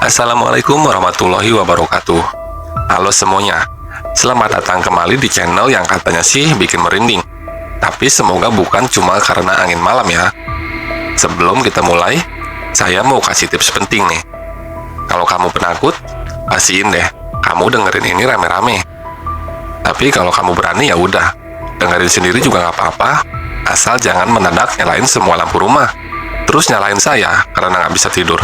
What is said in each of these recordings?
Assalamualaikum warahmatullahi wabarakatuh. Halo semuanya, selamat datang kembali di channel yang katanya sih bikin merinding. Tapi semoga bukan cuma karena angin malam ya. Sebelum kita mulai, saya mau kasih tips penting nih. Kalau kamu penakut, pastiin deh, kamu dengerin ini rame-rame. Tapi kalau kamu berani ya udah, dengerin sendiri juga nggak apa-apa, asal jangan mendadak nyalain semua lampu rumah. Terus nyalain saya karena nggak bisa tidur.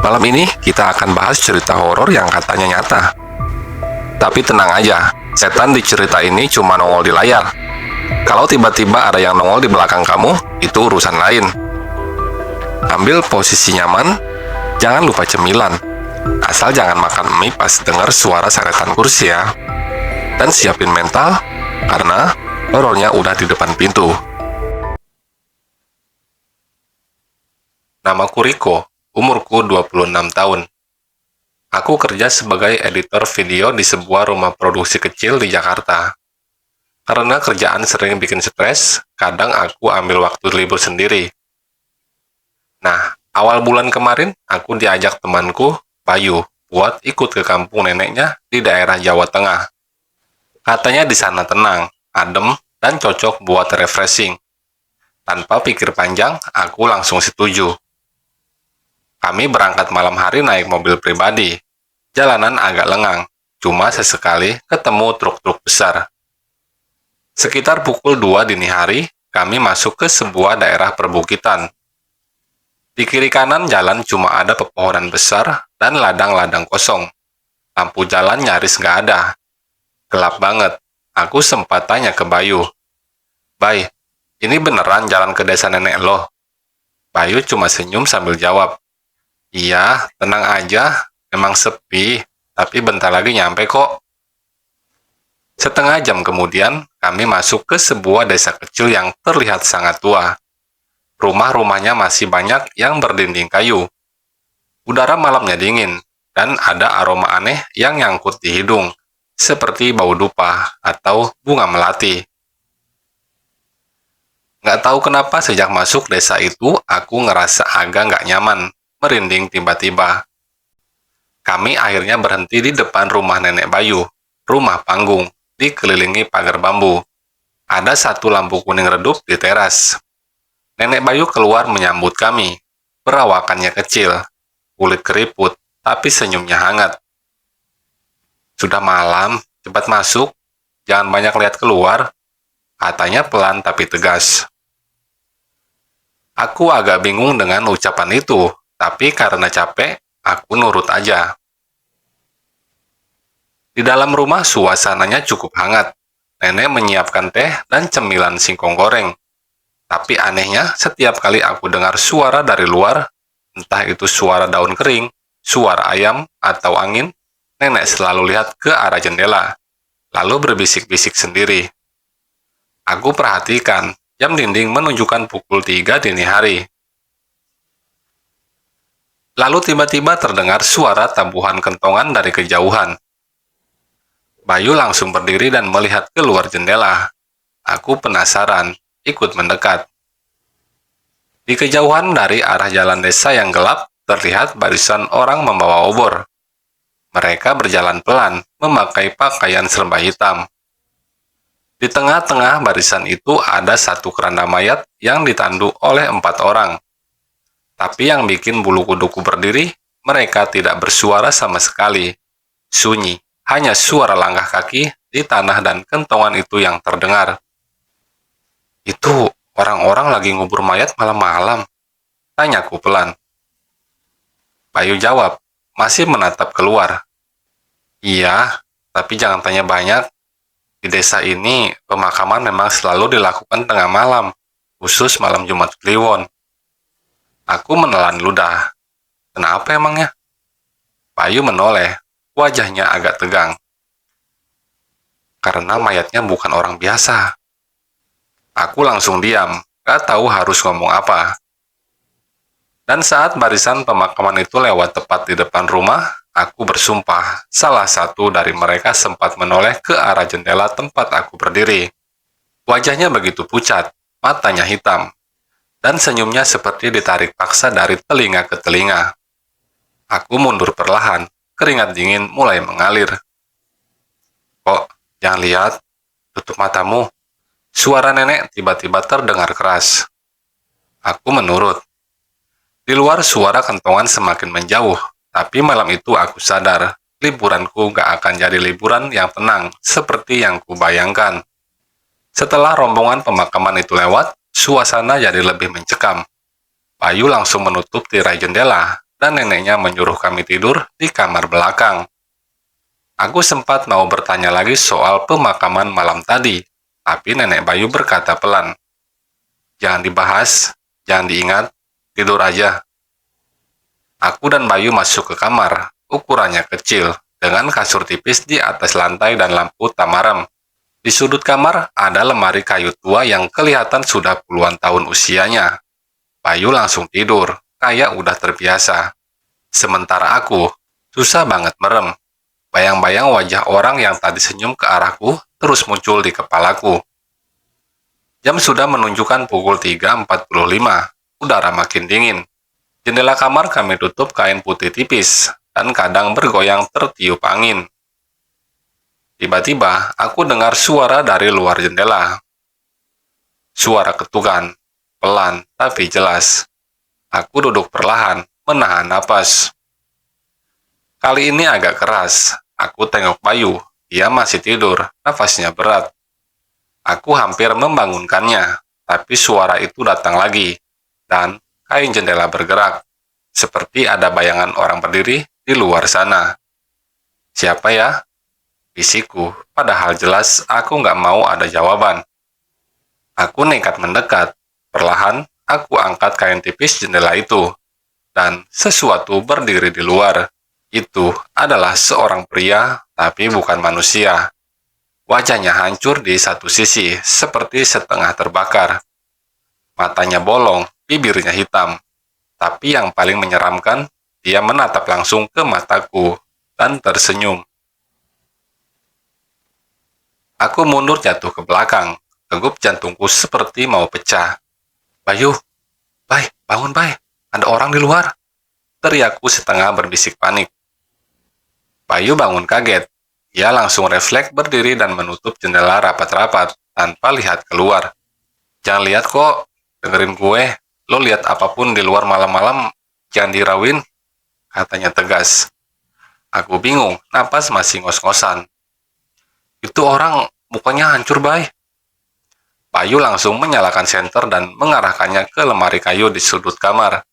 Malam ini kita akan bahas cerita horor yang katanya nyata. Tapi tenang aja, setan di cerita ini cuma nongol di layar. Kalau tiba-tiba ada yang nongol di belakang kamu, itu urusan lain. Ambil posisi nyaman, jangan lupa cemilan. Asal jangan makan mie pas dengar suara saretan kursi ya. Dan siapin mental, karena horornya udah di depan pintu. Namaku Riko. Umurku 26 tahun. Aku kerja sebagai editor video di sebuah rumah produksi kecil di Jakarta. Karena kerjaan sering bikin stres, kadang aku ambil waktu libur sendiri. Nah, awal bulan kemarin, aku diajak temanku, Bayu, buat ikut ke kampung neneknya di daerah Jawa Tengah. Katanya di sana tenang, adem, dan cocok buat refreshing. Tanpa pikir panjang, aku langsung setuju. Kami berangkat malam hari naik mobil pribadi. Jalanan agak lengang, cuma sesekali ketemu truk-truk besar. Sekitar pukul 2 dini hari, kami masuk ke sebuah daerah perbukitan. Di kiri kanan jalan cuma ada pepohonan besar dan ladang-ladang kosong. Lampu jalan nyaris nggak ada. Gelap banget. Aku sempat tanya ke Bayu, "Bay, ini beneran jalan ke desa nenek lo?" Bayu cuma senyum sambil jawab, "Iya, tenang aja, emang sepi, tapi bentar lagi nyampe kok." Setengah jam kemudian, kami masuk ke sebuah desa kecil yang terlihat sangat tua. Rumah-rumahnya masih banyak yang berdinding kayu. Udara malamnya dingin, dan ada aroma aneh yang nyangkut di hidung, seperti bau dupa atau bunga melati. Nggak tahu kenapa sejak masuk desa itu, aku ngerasa agak nggak nyaman. Merinding tiba-tiba. Kami akhirnya berhenti di depan rumah nenek Bayu, rumah panggung, dikelilingi pagar bambu. Ada satu lampu kuning redup di teras. Nenek Bayu keluar menyambut kami. Perawakannya kecil, kulit keriput, tapi senyumnya hangat. "Sudah malam, cepat masuk, jangan banyak lihat keluar," katanya pelan tapi tegas. Aku agak bingung dengan ucapan itu. Tapi karena capek, aku nurut aja. Di dalam rumah suasananya cukup hangat. Nenek menyiapkan teh dan cemilan singkong goreng. Tapi anehnya, setiap kali aku dengar suara dari luar, entah itu suara daun kering, suara ayam, atau angin, nenek selalu lihat ke arah jendela, lalu berbisik-bisik sendiri. Aku perhatikan, jam dinding menunjukkan pukul 3 dini hari. Lalu tiba-tiba terdengar suara tabuhan kentongan dari kejauhan. Bayu langsung berdiri dan melihat keluar jendela. Aku penasaran, ikut mendekat. Di kejauhan dari arah jalan desa yang gelap, terlihat barisan orang membawa obor. Mereka berjalan pelan, memakai pakaian serba hitam. Di tengah-tengah barisan itu ada satu keranda mayat yang ditandu oleh 4 orang. Tapi yang bikin bulu kuduku berdiri, mereka tidak bersuara sama sekali. Sunyi, hanya suara langkah kaki di tanah dan kentongan itu yang terdengar. "Itu orang-orang lagi ngubur mayat malam-malam?" tanyaku pelan. Bayu jawab, masih menatap keluar. "Iya, tapi jangan tanya banyak. Di desa ini, pemakaman memang selalu dilakukan tengah malam, khusus malam Jumat Kliwon." Aku menelan ludah. "Kenapa emangnya?" Bayu menoleh, wajahnya agak tegang. "Karena mayatnya bukan orang biasa." Aku langsung diam, gak tahu harus ngomong apa. Dan saat barisan pemakaman itu lewat tepat di depan rumah, aku bersumpah, salah satu dari mereka sempat menoleh ke arah jendela tempat aku berdiri. Wajahnya begitu pucat, matanya hitam. dan senyumnya seperti ditarik paksa dari telinga ke telinga. Aku mundur perlahan, keringat dingin mulai mengalir. Kok, jangan lihat, tutup matamu. Suara nenek tiba-tiba terdengar keras. Aku menurut. Di luar suara kentongan semakin menjauh, tapi malam itu aku sadar, liburanku gak akan jadi liburan yang tenang seperti yang kubayangkan. Setelah rombongan pemakaman itu lewat, suasana jadi lebih mencekam. Bayu langsung menutup tirai jendela, dan neneknya menyuruh kami tidur di kamar belakang. Aku sempat mau bertanya lagi soal pemakaman malam tadi, tapi nenek Bayu berkata pelan, "Jangan dibahas, jangan diingat, tidur aja." Aku dan Bayu masuk ke kamar, ukurannya kecil, dengan kasur tipis di atas lantai dan lampu tamaram. Di sudut kamar ada lemari kayu tua yang kelihatan sudah puluhan tahun usianya. Bayu langsung tidur, kayak udah terbiasa. Sementara aku, susah banget merem. Bayang-bayang wajah orang yang tadi senyum ke arahku terus muncul di kepalaku. Jam sudah menunjukkan pukul 3.45, udara makin dingin. Jendela kamar kami tutup kain putih tipis, dan kadang bergoyang tertiup angin. Tiba-tiba, aku dengar suara dari luar jendela. Suara ketukan, pelan tapi jelas. Aku duduk perlahan, menahan napas. Kali ini agak keras. Aku tengok Bayu, dia masih tidur, nafasnya berat. Aku hampir membangunkannya, tapi suara itu datang lagi, dan kain jendela bergerak, seperti ada bayangan orang berdiri di luar sana. Siapa ya? Bisikku, padahal jelas aku nggak mau ada jawaban. Aku nekat mendekat. Perlahan, aku angkat kain tipis jendela itu. Dan sesuatu berdiri di luar. Itu adalah seorang pria, tapi bukan manusia. Wajahnya hancur di satu sisi, seperti setengah terbakar. Matanya bolong, bibirnya hitam. Tapi yang paling menyeramkan, dia menatap langsung ke mataku dan tersenyum. Aku mundur jatuh ke belakang, degup jantungku seperti mau pecah. "Bayu, Bay, bangun Bay, ada orang di luar," teriakku setengah berbisik panik. Bayu bangun kaget. Dia langsung refleks berdiri dan menutup jendela rapat-rapat, tanpa lihat keluar. "Jangan lihat kok, dengerin gue, lo lihat apapun di luar malam-malam, jangan dirawin," katanya tegas. Aku bingung, napas masih ngos-ngosan. "Itu orang mukanya hancur, Bay." Bayu langsung menyalakan senter dan mengarahkannya ke lemari kayu di sudut kamar.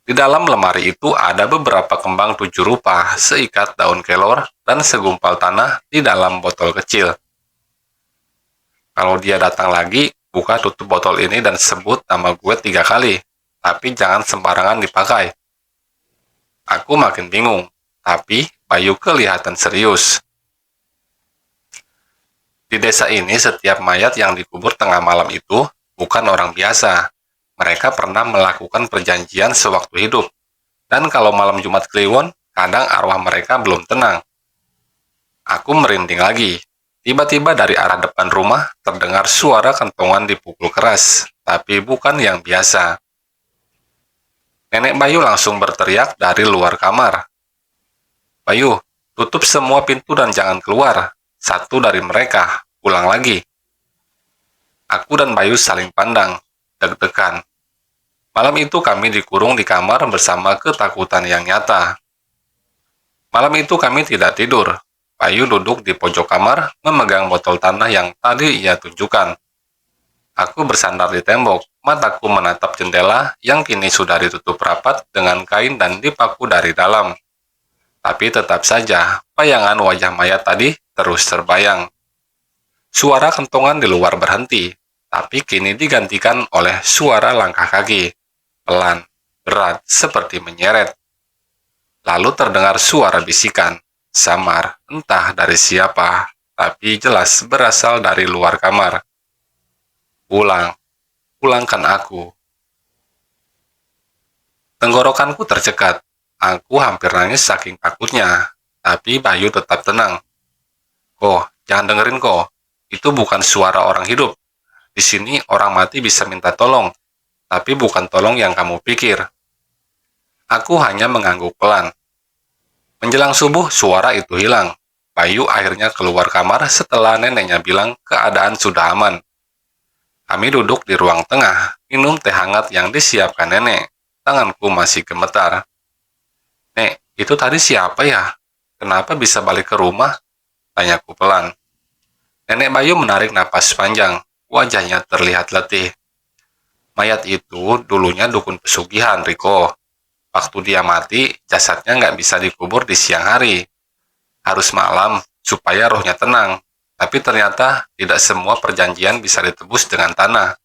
Di dalam lemari itu ada beberapa kembang 7 rupa, seikat daun kelor, dan segumpal tanah di dalam botol kecil. "Kalau dia datang lagi, buka tutup botol ini dan sebut nama gue 3 kali, tapi jangan sembarangan dipakai." Aku makin bingung, tapi Bayu kelihatan serius. Di desa ini setiap mayat yang dikubur tengah malam itu bukan orang biasa. Mereka pernah melakukan perjanjian sewaktu hidup. Dan kalau malam Jumat Kliwon, kadang arwah mereka belum tenang. Aku merinding lagi. Tiba-tiba dari arah depan rumah terdengar suara kentongan dipukul keras, tapi bukan yang biasa. Nenek Bayu langsung berteriak dari luar kamar. "Bayu, tutup semua pintu dan jangan keluar. Satu dari mereka, pulang lagi." Aku dan Bayu saling pandang, deg-degan. Malam itu kami dikurung di kamar bersama ketakutan yang nyata. Malam itu kami tidak tidur. Bayu duduk di pojok kamar, memegang botol tanah yang tadi ia tunjukkan. Aku bersandar di tembok, mataku menatap jendela yang kini sudah ditutup rapat dengan kain dan dipaku dari dalam. Tapi tetap saja, bayangan wajah mayat tadi terus terbayang. Suara kentongan di luar berhenti, tapi kini digantikan oleh suara langkah kaki, pelan, berat, seperti menyeret. Lalu terdengar suara bisikan, samar, entah dari siapa, tapi jelas berasal dari luar kamar. "Pulang, pulangkan aku." Tenggorokanku tercekat. Aku hampir nangis saking takutnya, tapi Bayu tetap tenang. "Oh, jangan dengerin kok. Itu bukan suara orang hidup. Di sini orang mati bisa minta tolong. tapi bukan tolong yang kamu pikir. Aku hanya mengangguk pelan. Menjelang subuh, suara itu hilang. Bayu akhirnya keluar kamar setelah neneknya bilang keadaan sudah aman. Kami duduk di ruang tengah, minum teh hangat yang disiapkan nenek. Tanganku masih gemetar. Nek, itu tadi siapa ya? Kenapa bisa balik ke rumah? Tanyaku pelan. Nenek Bayu menarik napas panjang. Wajahnya terlihat letih. Mayat itu dulunya dukun pesugihan, Riko. Waktu dia mati, jasadnya nggak bisa dikubur di siang hari. Harus malam, supaya rohnya tenang. Tapi ternyata tidak semua perjanjian bisa ditebus dengan tanah.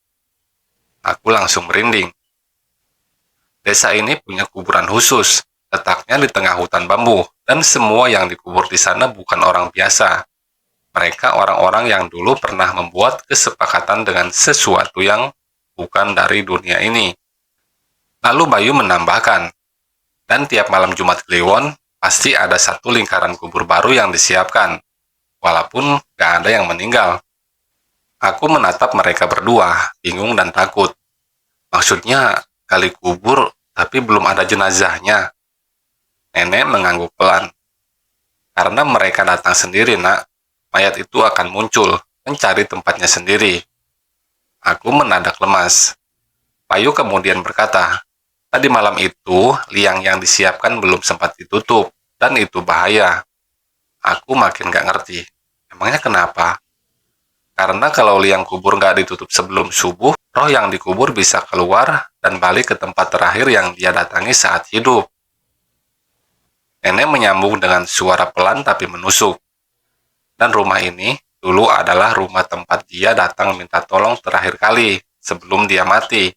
Aku langsung merinding. Desa ini punya kuburan khusus, letaknya di tengah hutan bambu, dan semua yang dikubur di sana bukan orang biasa. Mereka orang-orang yang dulu pernah membuat kesepakatan dengan sesuatu yang bukan dari dunia ini. Lalu Bayu menambahkan, dan tiap malam Jumat Kliwon, pasti ada satu lingkaran kubur baru yang disiapkan, walaupun gak ada yang meninggal. Aku menatap mereka berdua, bingung dan takut. Maksudnya, kali kubur, tapi belum ada jenazahnya. Nenek mengangguk pelan. Karena mereka datang sendiri, nak, mayat itu akan muncul, mencari tempatnya sendiri. Aku menadak lemas. Bayu kemudian berkata, tadi malam itu, liang yang disiapkan belum sempat ditutup, dan itu bahaya. Aku makin gak ngerti. Emangnya kenapa? Karena kalau liang kubur gak ditutup sebelum subuh, roh yang dikubur bisa keluar dan balik ke tempat terakhir yang dia datangi saat hidup. Nenek menyambung dengan suara pelan tapi menusuk. Dan rumah ini dulu adalah rumah tempat dia datang minta tolong terakhir kali sebelum dia mati.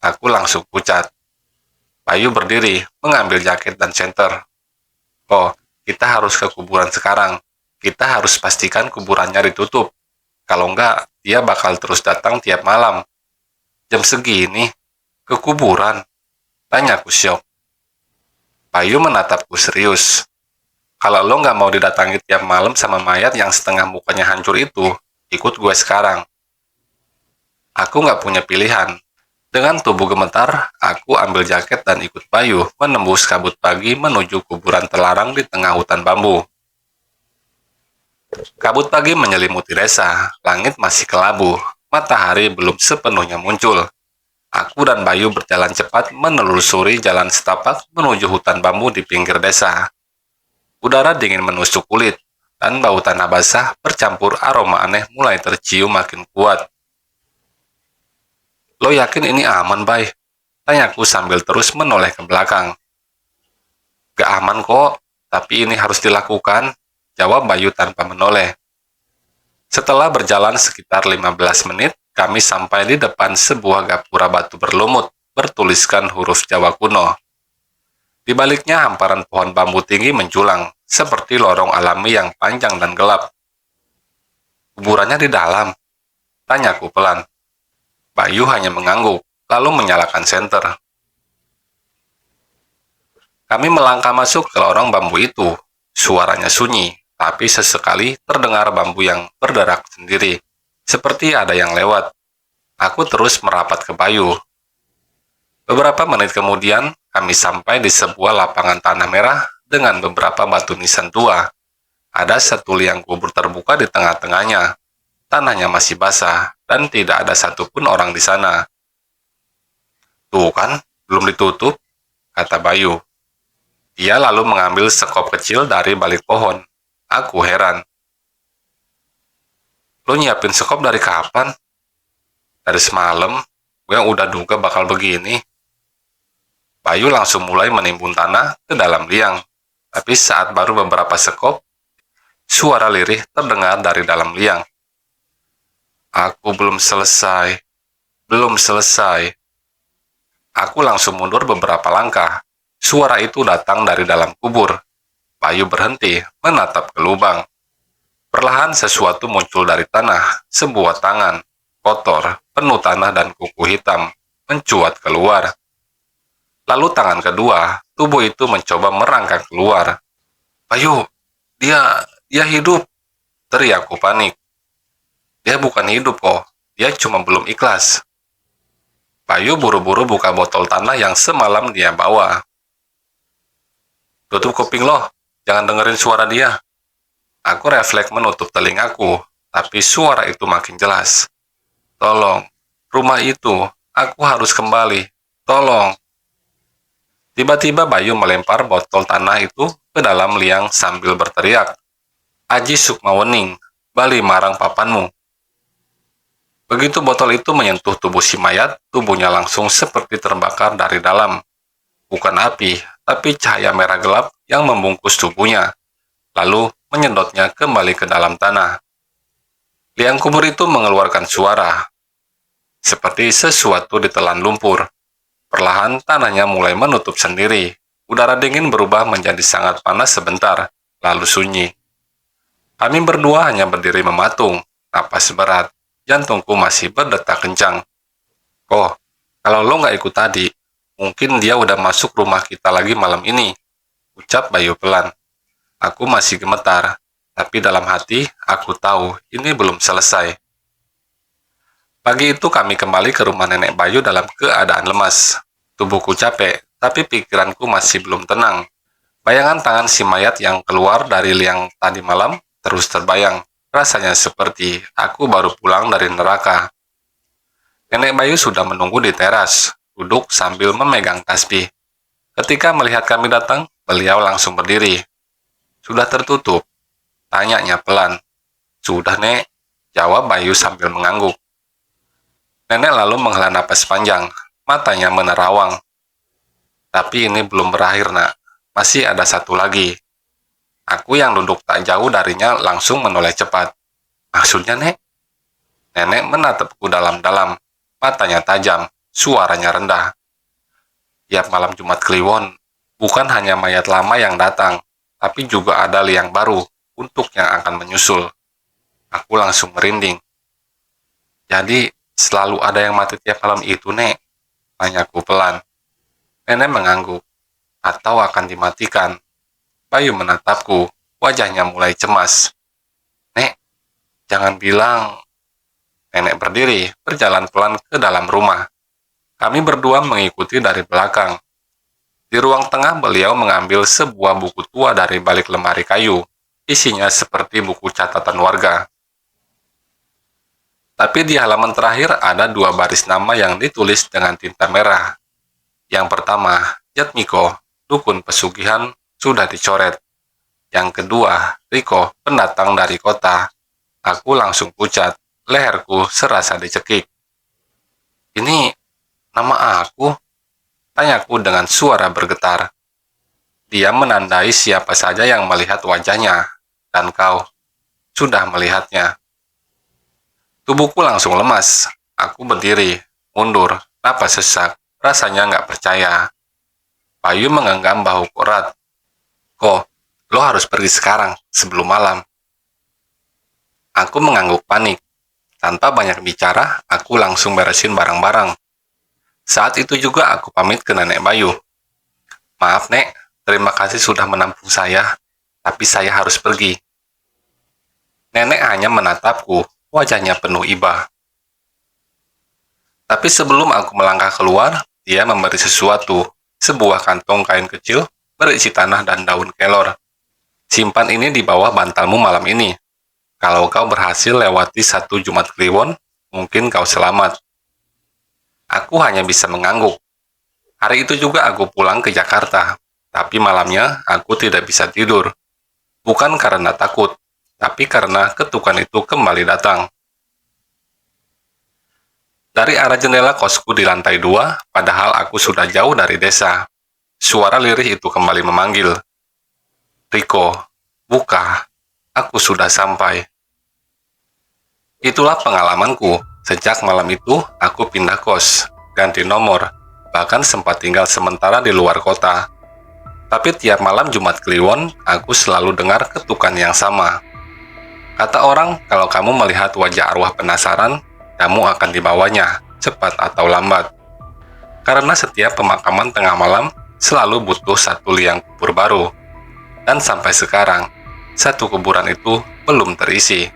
Aku langsung pucat. Bayu berdiri, mengambil jaket dan senter. Oh, kita harus ke kuburan sekarang. Kita harus pastikan kuburannya ditutup. Kalau enggak, dia bakal terus datang tiap malam. Jam segini, ke kuburan? Tanyaku syok. Bayu menatapku serius. Kalau lo nggak mau didatangi tiap malam sama mayat yang setengah mukanya hancur itu, ikut gue sekarang. Aku nggak punya pilihan. Dengan tubuh gemetar, aku ambil jaket dan ikut Bayu menembus kabut pagi menuju kuburan terlarang di tengah hutan bambu. Kabut pagi menyelimuti desa, langit masih kelabu, matahari belum sepenuhnya muncul. Aku dan Bayu berjalan cepat menelusuri jalan setapak menuju hutan bambu di pinggir desa. Udara dingin menusuk kulit, dan bau tanah basah bercampur aroma aneh mulai tercium makin kuat. Lo yakin ini aman, Bay? Tanyaku sambil terus menoleh ke belakang. Gak aman kok, tapi ini harus dilakukan, jawab Bayu tanpa menoleh. Setelah berjalan sekitar 15 menit, kami sampai di depan sebuah gapura batu berlumut, bertuliskan huruf Jawa kuno. Di baliknya hamparan pohon bambu tinggi menjulang, seperti lorong alami yang panjang dan gelap. Kuburannya di dalam, tanyaku pelan. Bayu hanya mengangguk, lalu menyalakan senter. Kami melangkah masuk ke lorong bambu itu. Suaranya sunyi, tapi sesekali terdengar bambu yang berderak sendiri, seperti ada yang lewat. Aku terus merapat ke Bayu. Beberapa menit kemudian, kami sampai di sebuah lapangan tanah merah dengan beberapa batu nisan tua. Ada satu liang kubur terbuka di tengah-tengahnya. Tanahnya masih basah, dan tidak ada satupun orang di sana. Tuh kan, belum ditutup, kata Bayu. Dia lalu mengambil sekop kecil dari balik pohon. Aku heran. Lo nyiapin sekop dari kapan? Dari semalam, gue udah duga bakal begini. Bayu langsung mulai menimbun tanah ke dalam liang. Tapi saat baru beberapa sekop, suara lirih terdengar dari dalam liang. Aku belum selesai. Belum selesai. Aku langsung mundur beberapa langkah. Suara itu datang dari dalam kubur. Bayu berhenti, menatap ke lubang. Perlahan sesuatu muncul dari tanah, sebuah tangan, kotor, penuh tanah dan kuku hitam, mencuat keluar. Lalu tangan kedua, tubuh itu mencoba merangkak keluar. Bayu, dia hidup, teriakku panik. Dia bukan hidup kok, dia cuma belum ikhlas. Bayu buru-buru buka botol tanah yang semalam dia bawa. Tutup kuping lo, jangan dengerin suara dia. Aku refleks menutup telingaku, tapi suara itu makin jelas. Tolong, rumah itu, aku harus kembali. Tolong. Tiba-tiba Bayu melempar botol tanah itu ke dalam liang sambil berteriak. Aji Sukmawening, bali marang papanmu. Begitu botol itu menyentuh tubuh si mayat, tubuhnya langsung seperti terbakar dari dalam. Bukan api, tapi cahaya merah gelap yang membungkus tubuhnya, lalu menyedotnya kembali ke dalam tanah. Liang kubur itu mengeluarkan suara, seperti sesuatu ditelan lumpur. Perlahan tanahnya mulai menutup sendiri. Udara dingin berubah menjadi sangat panas sebentar, lalu sunyi. Kami berdua hanya berdiri mematung, napas berat. Jantungku masih berdetak kencang. Oh, kalau lo nggak ikut tadi, mungkin dia udah masuk rumah kita lagi malam ini, ucap Bayu pelan. Aku masih gemetar, tapi dalam hati aku tahu ini belum selesai. Pagi itu kami kembali ke rumah nenek Bayu dalam keadaan lemas. Tubuhku capek, tapi pikiranku masih belum tenang. Bayangan tangan si mayat yang keluar dari liang tadi malam terus terbayang. Rasanya seperti aku baru pulang dari neraka. Nenek Bayu sudah menunggu di teras, duduk sambil memegang tasbih. Ketika melihat kami datang, beliau langsung berdiri. Sudah tertutup? Tanyanya pelan. Sudah, Nek, jawab Bayu sambil mengangguk. Nenek lalu menghela napas panjang, matanya menerawang. Tapi ini belum berakhir, Nak. Masih ada satu lagi. Aku yang duduk tak jauh darinya langsung menoleh cepat. Maksudnya, Nek? Nenek menatapku dalam-dalam. Matanya tajam, suaranya rendah. Tiap malam Jumat Kliwon, bukan hanya mayat lama yang datang, tapi juga ada liang baru untuk yang akan menyusul. Aku langsung merinding. Jadi, selalu ada yang mati tiap malam itu, Nek? Tanyaku pelan. Nenek mengangguk. Atau akan dimatikan. Bayu menatapku, wajahnya mulai cemas. Nek, jangan bilang. Nenek berdiri, berjalan pelan ke dalam rumah. Kami berdua mengikuti dari belakang. Di ruang tengah beliau mengambil sebuah buku tua dari balik lemari kayu. Isinya seperti buku catatan warga. Tapi di halaman terakhir ada 2 baris nama yang ditulis dengan tinta merah. Yang pertama, Jatmiko, dukun pesugihan, sudah dicoret. Yang kedua, Riko, pendatang dari kota. Aku langsung pucat, leherku serasa dicekik. Ini nama aku? Tanyaku dengan suara bergetar. Dia menandai siapa saja yang melihat wajahnya, dan kau sudah melihatnya. Tubuhku langsung lemas. Aku berdiri, mundur, napas sesak, rasanya nggak percaya. Bayu menggenggam bahuku erat. Kok, lo harus pergi sekarang, sebelum malam. Aku mengangguk panik. Tanpa banyak bicara, aku langsung beresin barang-barang. Saat itu juga aku pamit ke nenek Bayu. Maaf, Nek, terima kasih sudah menampung saya, tapi saya harus pergi. Nenek hanya menatapku, wajahnya penuh iba. Tapi sebelum aku melangkah keluar, dia memberi sesuatu, sebuah kantong kain kecil berisi tanah dan daun kelor. Simpan ini di bawah bantalmu malam ini. Kalau kau berhasil lewati 1 Jumat Kliwon, mungkin kau selamat. Aku hanya bisa mengangguk. Hari itu juga aku pulang ke Jakarta, tapi malamnya aku tidak bisa tidur. Bukan karena takut, tapi karena ketukan itu kembali datang. Dari arah jendela kosku di lantai 2, padahal aku sudah jauh dari desa. Suara lirih itu kembali memanggil. Riko, buka, aku sudah sampai. Itulah pengalamanku. Sejak malam itu, aku pindah kos, ganti nomor, bahkan sempat tinggal sementara di luar kota. Tapi tiap malam Jumat Kliwon, aku selalu dengar ketukan yang sama. Kata orang, kalau kamu melihat wajah arwah penasaran, kamu akan dibawanya, cepat atau lambat. Karena setiap pemakaman tengah malam selalu butuh 1 liang kubur baru. Dan sampai sekarang, 1 kuburan itu belum terisi.